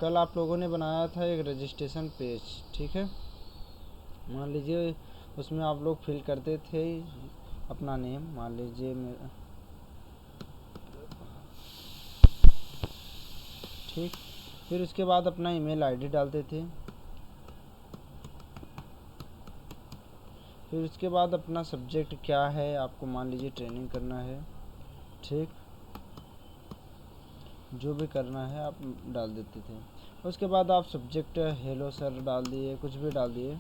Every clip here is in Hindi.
कल आप लोगों ने बनाया था एक रजिस्ट्रेशन पेज, ठीक है। मान लीजिए उसमें आप लोग फिल करते थे अपना नेम, मान लीजिए मेरा, ठीक। फिर उसके बाद अपना ईमेल आईडी डालते थे। फिर उसके बाद अपना सब्जेक्ट क्या है, आपको मान लीजिए ट्रेनिंग करना है, ठीक, जो भी करना है आप डाल देते थे। उसके बाद आप सब्जेक्ट हेलो सर डाल दिए, कुछ भी डाल दिए।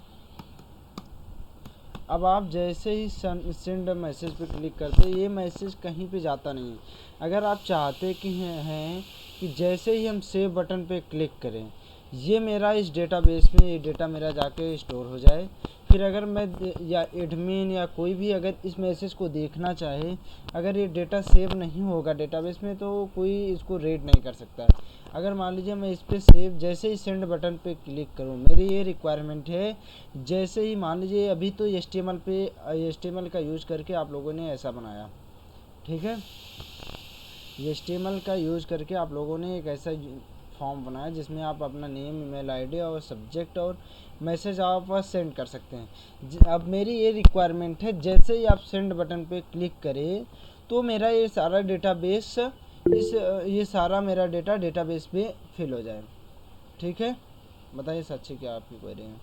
अब आप जैसे ही सेंड मैसेज पे क्लिक करते, ये मैसेज कहीं पे जाता नहीं है। अगर आप चाहते कि हैं कि जैसे ही हम सेव बटन पे क्लिक करें, ये मेरा इस डेटाबेस में ये डेटा मेरा जाके स्टोर हो जाए। फिर अगर मैं या एडमिन या कोई भी अगर इस मैसेज को देखना चाहे, अगर ये डेटा सेव नहीं होगा डेटाबेस में, तो कोई इसको रीड नहीं कर सकता है। अगर मान लीजिए मैं इस पर सेव जैसे ही सेंड बटन पे क्लिक करूँ, मेरी ये रिक्वायरमेंट है, जैसे ही मान लीजिए अभी तो HTML का यूज करके आप लोगों ने ऐसा बनाया, ठीक है। HTML का यूज करके आप लोगों ने एक ऐसा फॉर्म बनाया जिसमें आप अपना नेम, ईमेल आईडी और सब्जेक्ट और मैसेज आप सेंड कर सकते हैं। अब मेरी ये रिक्वायरमेंट है, जैसे ही आप सेंड बटन पे क्लिक करें तो मेरा ये सारा डेटाबेस ये सारा मेरा डेटाबेस में फिल हो जाए, ठीक है। बताइए सच्ची क्या आपकी क्वेरी है?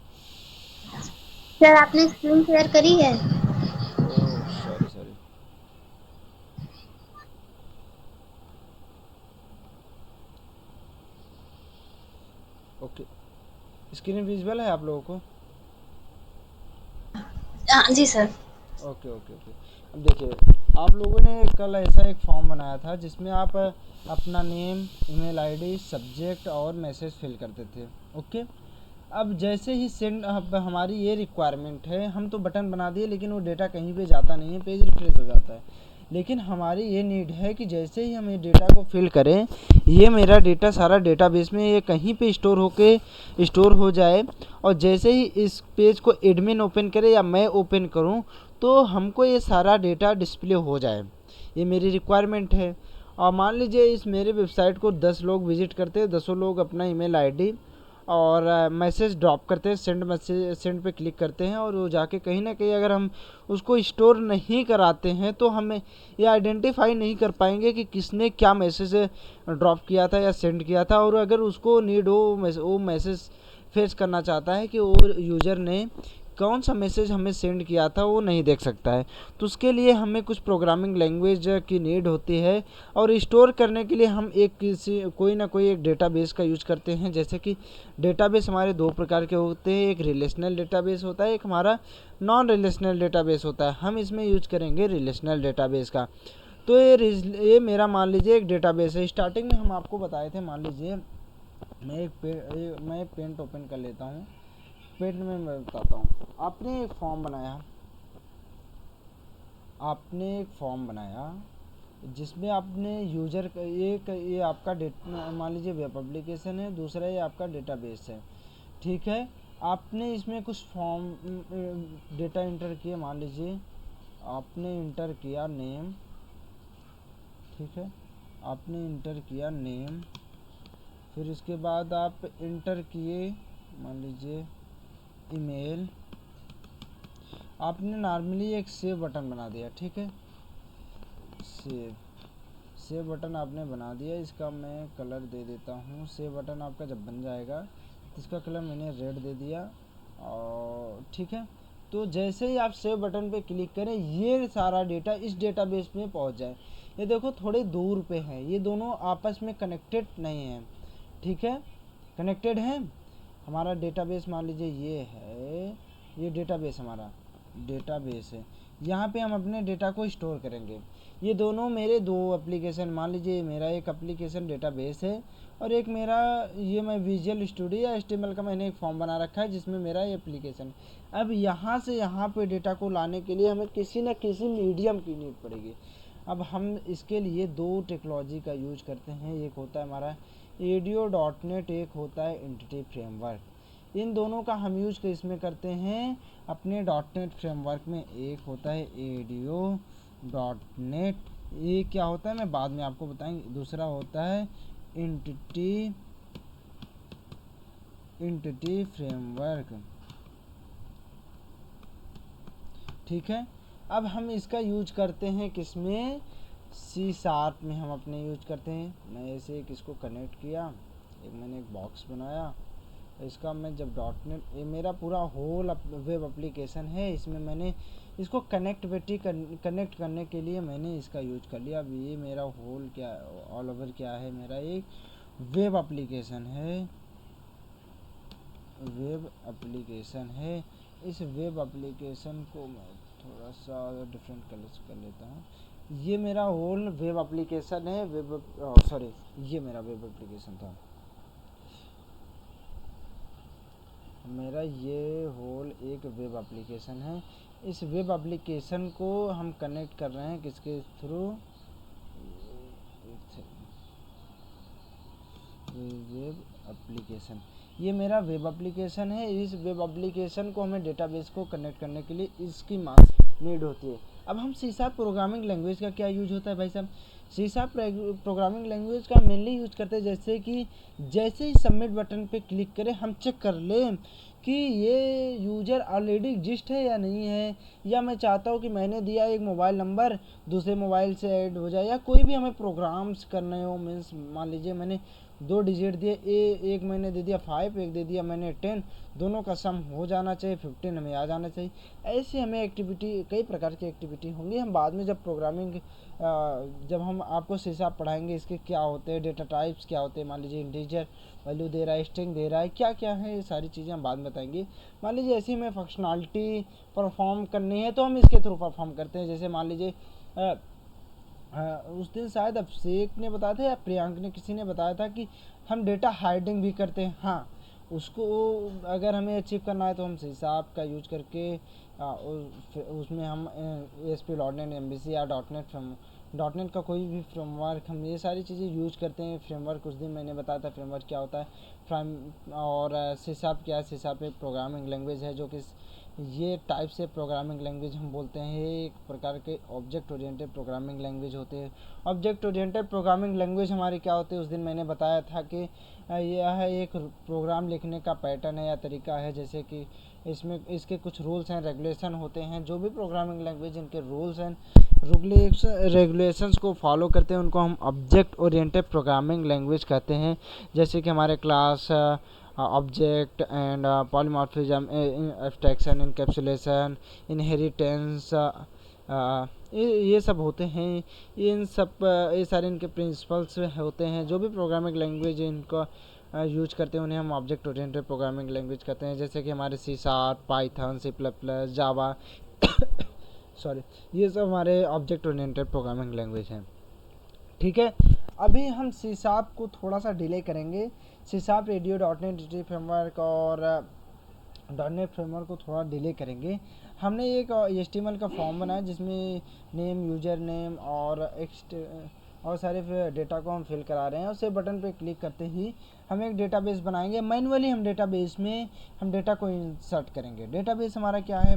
सर आपने स्क्रीन शेयर करी है? Oh sorry sorry. Okay, screen visible है आप लोगों को? हाँ जी सर। Okay okay okay. अब देखिए, आप लोगों ने कल ऐसा एक फॉर्म बनाया था जिसमें आप अपना नेम, ईमेल आईडी, सब्जेक्ट और मैसेज फिल करते थे, ओके। अब जैसे ही सेंड, अब हमारी ये रिक्वायरमेंट है, हम तो बटन बना दिए लेकिन वो डेटा कहीं पे जाता नहीं है, पेज रिफ्रेश हो जाता है। लेकिन हमारी ये नीड है कि जैसे ही हम ये डेटा को फिल करें, ये मेरा डेटा सारा डेटाबेस में ये कहीं पे स्टोर हो जाए, और जैसे ही इस पेज को एडमिन ओपन करे या मैं ओपन करूं, तो हमको ये सारा डेटा डिस्प्ले हो जाए। ये मेरी रिक्वायरमेंट है। और मान लीजिए इस मेरे वेबसाइट को 10 लोग विजिट करते हैं, 10 लोग अपना ईमेल आईडी और मैसेज ड्रॉप करते हैं, सेंड पे क्लिक करते हैं, और वो जाके कहीं ना कहीं अगर हम उसको स्टोर नहीं कराते हैं तो हमें ये आइडेंटिफाई नहीं कर पाएंगे कि किसने क्या मैसेज ड्रॉप किया था या सेंड किया था। और अगर उसको नीड हो, वो मैसेज फेच करना चाहता है कि वो यूज़र ने कौन सा मैसेज हमें सेंड किया था, वो नहीं देख सकता है। तो उसके लिए हमें कुछ प्रोग्रामिंग लैंग्वेज की नीड होती है, और स्टोर करने के लिए हम कोई ना कोई एक डेटाबेस का यूज करते हैं। जैसे कि डेटाबेस हमारे दो प्रकार के होते हैं, एक रिलेशनल डेटाबेस होता है, एक हमारा नॉन रिलेशनल डेटाबेस होता है। हम इसमें यूज करेंगे रिलेशनल डेटाबेस का। तो ये मेरा मान लीजिए एक डेटाबेस है। स्टार्टिंग में हम आपको बताए थे, मान लीजिए मैं एक पेंट ओपन कर लेता हूँ। पेंट में मैं बताता हूँ, आपने एक फॉर्म बनाया जिसमें आपने यूजर का ये आपका मान लीजिए वेब एप्लीकेशन है, दूसरा ये आपका डेटाबेस है, ठीक है। आपने इसमें कुछ फॉर्म डेटा इंटर किए, मान लीजिए आपने इंटर किया नेम, ठीक है। आपने इंटर किया नेम, फिर उसके बाद आप इंटर किए मान लीजिए ईमेल। आपने नॉर्मली एक सेव बटन बना दिया, ठीक है। सेव सेव बटन आपने बना दिया। इसका मैं कलर दे देता हूँ। सेव बटन आपका जब बन जाएगा तो इसका कलर मैंने रेड दे दिया, और ठीक है। तो जैसे ही आप सेव बटन पे क्लिक करें, ये सारा डेटा इस डेटाबेस में पहुंच जाए। ये देखो थोड़े दूर पे है, ये दोनों आपस में कनेक्टेड नहीं है, ठीक है। कनेक्टेड है हमारा डेटाबेस, मान लीजिए ये है, ये डेटाबेस हमारा डेटाबेस है। यहाँ पे हम अपने डेटा को स्टोर करेंगे। ये दोनों मेरे दो एप्लीकेशन, मान लीजिए मेरा एक एप्लीकेशन डेटाबेस है, और एक मेरा ये मैं विजुअल स्टूडियो या HTML का मैंने एक फॉर्म बना रखा है जिसमें मेरा ये एप्लीकेशन। अब यहाँ से यहाँ पे डेटा को लाने के लिए हमें किसी न किसी मीडियम की नीड पड़ेगी। अब हम इसके लिए दो टेक्नोलॉजी का यूज करते हैं। एक होता है हमारा ADO.NET, एक होता है एंटिटी फ्रेमवर्क। इन दोनों का हम यूज इसमें करते हैं अपने .NET फ्रेमवर्क में। एक होता है ADO.NET, ये क्या होता है मैं बाद में आपको बताएंगे। दूसरा होता है एंटिटी एंटिटी फ्रेमवर्क। ठीक है, अब हम इसका यूज करते हैं किसमें, C# में हम अपने यूज करते हैं। मैं ऐसे एक इसको कनेक्ट किया, मैंने एक बॉक्स बनाया, इसका मैं जब .NET, ये मेरा पूरा होल वेब एप्लीकेशन है, इसमें मैंने इसको कनेक्ट करने के लिए मैंने इसका यूज कर लिया। अब ये मेरा होल क्या, ऑल ओवर क्या है, मेरा एक वेब एप्लीकेशन है, इस वेब एप्लीकेशन को मैं थोड़ा सा डिफरेंट कलर्स कर लेता हूँ। ये मेरा होल वेब एप्लीकेशन है, ये मेरा वेब एप्लीकेशन था, मेरा ये होल एक वेब एप्लीकेशन है। इस वेब एप्लीकेशन को हम कनेक्ट कर रहे हैं किसके थ्रू, वेब एप्लीकेशन। ये मेरा वेब एप्लीकेशन है। इस वेब एप्लीकेशन को हमें डेटाबेस को कनेक्ट करने के लिए इसकी नीड होती है। अब हम C# प्रोग्रामिंग लैंग्वेज का क्या यूज होता है भाई साहब, C# प्रोग्रामिंग लैंग्वेज का मेनली यूज करते हैं जैसे ही सबमिट बटन पे क्लिक करें हम चेक कर लें कि ये यूजर ऑलरेडी एग्जिस्ट है या नहीं है, या मैं चाहता हूँ कि मैंने दिया एक मोबाइल नंबर दूसरे मोबाइल से ऐड हो जाए, या कोई भी हमें प्रोग्राम्स करने हो, मीन्स मान लीजिए मैंने 2 डिजिट दिए, एक मैंने दे दिया 5, एक दे दिया मैंने 10, दोनों का सम हो जाना चाहिए 15 हमें आ जाना चाहिए। ऐसे हमें एक्टिविटी, कई प्रकार की एक्टिविटी होंगी। हम बाद में जब प्रोग्रामिंग, जब हम आपको C# पढ़ाएंगे इसके क्या होते हैं, डेटा टाइप्स क्या होते हैं, मान लीजिए इंटीजर वैल्यू दे रहा है, स्ट्रिंग दे रहा है, क्या क्या है, ये सारी चीज़ें हम बाद में बताएंगे। मान लीजिए ऐसी हमें फंक्शनलिटी परफॉर्म करनी है तो हम इसके थ्रू परफॉर्म करते हैं। जैसे मान लीजिए उस दिन शायद अभिषेक ने बताया था या प्रियांक ने, किसी ने बताया था कि हम डेटा हाइडिंग भी करते हैं। हाँ, उसको अगर हमें अचीव करना है तो हम C# का यूज करके उसमें हम ASP.NET MVC या .NET का कोई भी फ्रेमवर्क, हम ये सारी चीज़ें यूज करते हैं। फ्रेमवर्क उस दिन मैंने बताया था फ्रेमवर्क क्या होता है। और C# क्या है, C# एक प्रोग्रामिंग लैंग्वेज है जो कि ये टाइप से प्रोग्रामिंग लैंग्वेज हम बोलते हैं, ये एक प्रकार के ऑब्जेक्ट ओरिएंटेड प्रोग्रामिंग लैंग्वेज होते हैं। ऑब्जेक्ट ओरिएंटेड प्रोग्रामिंग लैंग्वेज हमारी क्या होती है, उस दिन मैंने बताया था कि यह एक प्रोग्राम लिखने का पैटर्न है या तरीका है, जैसे कि इसमें इसके कुछ रूल्स एंड रेगुलेशन होते हैं। जो भी प्रोग्रामिंग लैंग्वेज इनके रूल्स एंड रेगुलेशंस को फॉलो करते हैं उनको हम ऑब्जेक्ट ओरिएंटेड प्रोग्रामिंग लैंग्वेज कहते हैं। जैसे कि हमारे class, object and polymorphism, abstraction, encapsulation, inheritance, ये सब होते हैं। ये सारे इनके प्रिंसिपल्स होते हैं। जो भी प्रोग्रामिंग लैंग्वेज इनको यूज करते हैं उन्हें हम ऑब्जेक्ट ओरिएंटेड प्रोग्रामिंग लैंग्वेज कहते हैं। जैसे कि हमारे C#, पाइथन, C++, जावा ये सब हमारे ऑब्जेक्ट ओरिएंटेड प्रोग्रामिंग लैंग्वेज हैं। ठीक है, अभी हम C# को थोड़ा सा डिले करेंगे। C# रेडियो .NET फ्रेमवर्क और .NET फ्रेमवर्क को थोड़ा डिले करेंगे। हमने एक HTML का फॉर्म बनाया जिसमें नेम, यूजर नेम और सारे डेटा को हम फिल करा रहे हैं। उसे बटन पे क्लिक करते ही हम एक डेटाबेस बनाएंगे। मैनुअली हम डेटाबेस में हम डेटा को इंसर्ट करेंगे। डेटाबेस हमारा क्या है,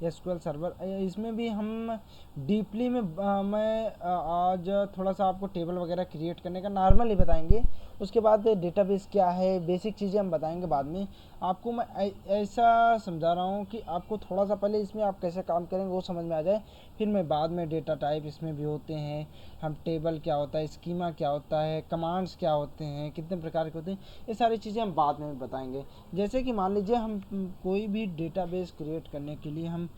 SQL सर्वर, इसमें भी हम डीपली में मैं आज थोड़ा सा आपको टेबल वगैरह क्रिएट करने का नॉर्मली बताएंगे। उसके बाद डेटाबेस क्या है, बेसिक चीज़ें हम बताएंगे बाद में। आपको मैं ऐसा समझा रहा हूँ कि आपको थोड़ा सा पहले इसमें आप कैसे काम करेंगे वो समझ में आ जाए, फिर मैं बाद में डेटा टाइप इसमें भी होते हैं, हम टेबल क्या होता है, स्कीमा क्या होता है, कमांड्स क्या होते हैं, कितने प्रकार के होते हैं, ये सारी चीज़ें हम बाद में बताएंगे। जैसे कि मान लीजिए हम कोई भी डेटाबेस क्रिएट करने के लिए हम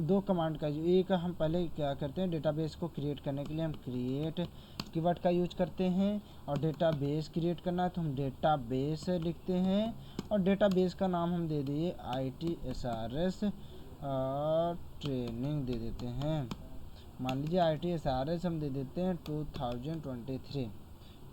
2 कमांड का, एक हम पहले क्या करते हैं, डेटाबेस को क्रिएट करने के लिए हम क्रिएट कीवर्ड का यूज करते हैं, और डेटाबेस क्रिएट करना है तो हम डेटाबेस लिखते हैं, और डेटाबेस का नाम हम दे दिए ITSRS ट्रेनिंग दे देते हैं। मान लीजिए ITSRS हम दे देते हैं 2023।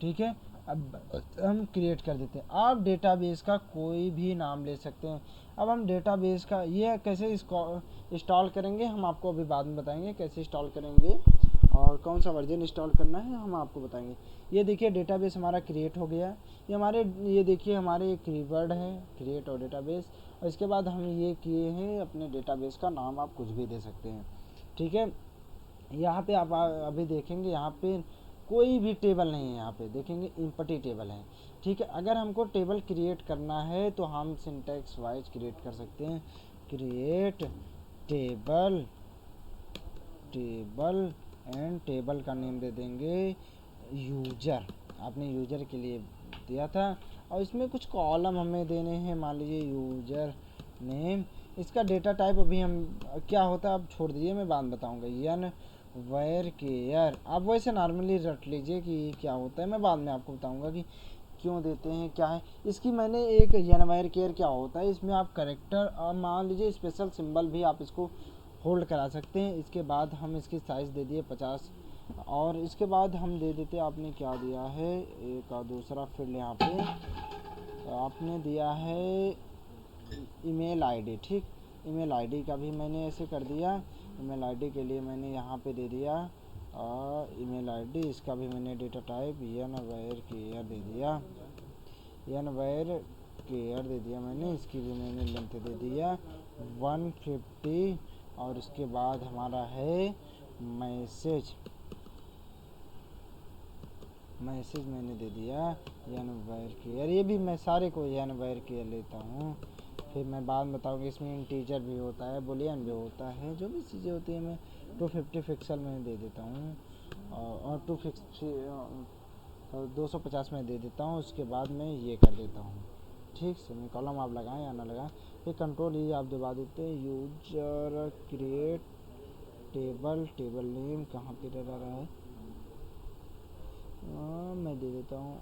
ठीक है, अब हम क्रिएट कर देते हैं। आप डेटाबेस का कोई भी नाम ले सकते हैं। अब हम डेटाबेस का ये कैसे इंस्टॉल करेंगे हम आपको अभी बाद में बताएंगे, कैसे इंस्टॉल करेंगे और कौन सा वर्जन इंस्टॉल करना है हम आपको बताएंगे। ये देखिए डेटाबेस हमारा क्रिएट हो गया। ये देखिए हमारे कीवर्ड है क्रिएट और डेटाबेस, और इसके बाद हम ये किए हैं अपने डेटाबेस का नाम आप कुछ भी दे सकते हैं। ठीक है, यहाँ पे आप अभी देखेंगे यहाँ पे कोई भी टेबल नहीं है यहाँ पे, देखेंगे इम्पटी टेबल है। ठीक है, अगर हमको टेबल क्रिएट करना है तो हम सिंटैक्स वाइज क्रिएट कर सकते हैं, create table, table and table का नेम दे देंगे यूजर, आपने यूजर के लिए दिया था, और इसमें कुछ कॉलम हमें देने हैं, मान लीजिए यूजर नेम। इसका डेटा टाइप अभी हम क्या होता है आप छोड़ दीजिए, मैं बाद में बताऊंगा। यन वेर केयर, आप वैसे नॉर्मली रट लीजिए कि क्या होता है, मैं बाद में आपको बताऊंगा कि क्यों देते हैं, क्या है इसकी। मैंने एक यन वेर केयर क्या होता है, इसमें आप करेक्टर और मान लीजिए स्पेशल सिंबल भी आप इसको होल्ड करा सकते हैं। इसके बाद हम इसकी साइज़ दे दिए 50, और इसके बाद हम दे देते, आपने क्या दिया है, एक और दूसरा फील्ड यहाँ पे आपने दिया है ईमेल आईडी। ठीक, ईमेल आईडी का भी मैंने ऐसे कर दिया, ईमेल आईडी के लिए मैंने यहाँ पे दे दिया और ईमेल आईडी, इसका भी मैंने data type nvarchar दे दिया, यन वेर केयर दे दिया मैंने। इसकी भी मैंने लेंथ दे दिया 150, और उसके बाद हमारा है मैसेज, मैसेज मैंने दे दिया यन वेर केयर, ये भी मैं सारे को यन वेर केयर लेता हूँ। फिर मैं बाद में बताऊँगी, इसमें इंटीजर भी होता है, बुलियन भी होता है, जो भी चीज़ें होती है मैं 250 पिक्सल में दे देता हूँ, और 250 में दे देता हूँ। उसके बाद मैं ये कर देता हूँ। ठीक, सेमी कॉलम आप लगाएं या ना लगाएं, फिर कंट्रोल ही आप दबा देते हैं। User create table, table name कहाँ पे रह रहा है, मैं दे देता हूँ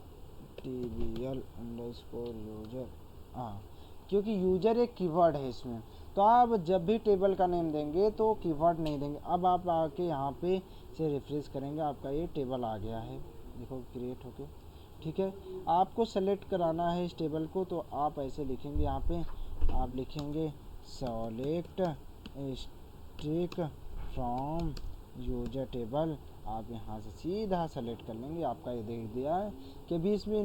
tbl अंडरस्कोर यूजर, हाँ, क्योंकि यूजर एक कीवर्ड है इसमें, तो आप जब भी टेबल का नेम देंगे तो कीवर्ड नहीं देंगे। अब आप आके यहाँ पे से रिफ्रेश करेंगे, आपका ये टेबल आ गया है, देखो क्रिएट होके। ठीक है, आपको सेलेक्ट कराना है इस टेबल को, तो आप ऐसे लिखेंगे, यहाँ पे आप लिखेंगे select stick from user table, आप यहाँ से सीधा सेलेक्ट कर लेंगे। आपका ये देख दिया है कि भी इसमें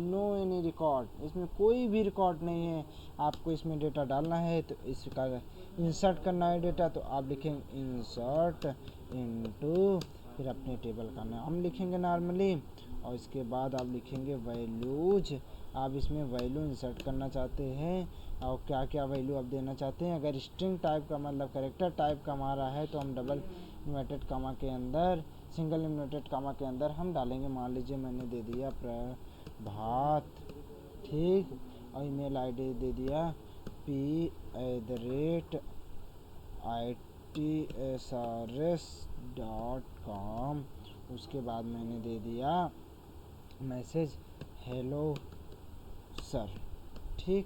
नो एनी रिकॉर्ड, इसमें कोई भी रिकॉर्ड नहीं है। आपको इसमें डेटा डालना है तो इसका इंसर्ट करना है डेटा, तो आप लिखेंगे इंसर्ट इनटू, फिर अपने टेबल का नाम लिखेंगे नॉर्मली, और इसके बाद आप लिखेंगे वैल्यूज। आप इसमें वैल्यू इंसर्ट करना चाहते हैं और क्या क्या वैल्यू आप देना चाहते हैं। अगर स्ट्रिंग टाइप का मतलब कैरेक्टर टाइप का हमारा है तो हम डबल इन्वर्टेड कामा के अंदर, सिंगल इन्वर्टेड कामा के अंदर हम डालेंगे। मान लीजिए मैंने दे दिया प्रभात, ठीक, और ईमेल आईडी दे दिया p@itsrs.com। उसके बाद मैंने दे दिया मैसेज हेलो सर। ठीक,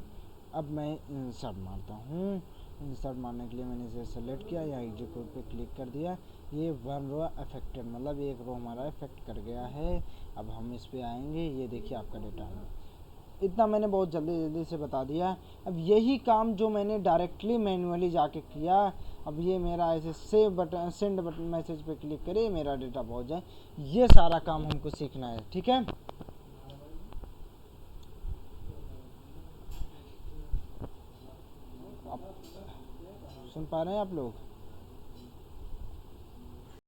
अब मैं इंसर्ट मारता हूँ। इंसर्ट मारने के लिए मैंने इसे सेलेक्ट किया या एग्जीक्यूट पे क्लिक कर दिया। ये 1 रो अफेक्टेड, मतलब एक रो हमारा इफेक्ट कर गया है। अब हम इस पे आएंगे, ये देखिए आपका डेटा है। इतना मैंने बहुत जल्दी से बता दिया। अब यही काम जो मैंने डायरेक्टली मैन्युअली जाके किया, अब ये मेरा ऐसे save button, send button, message पे क्लिक करे, मेरा डेटा पहुंच जाए, ये सारा काम हमको सीखना है। ठीक है, सुन पा रहे हैं आप लोग?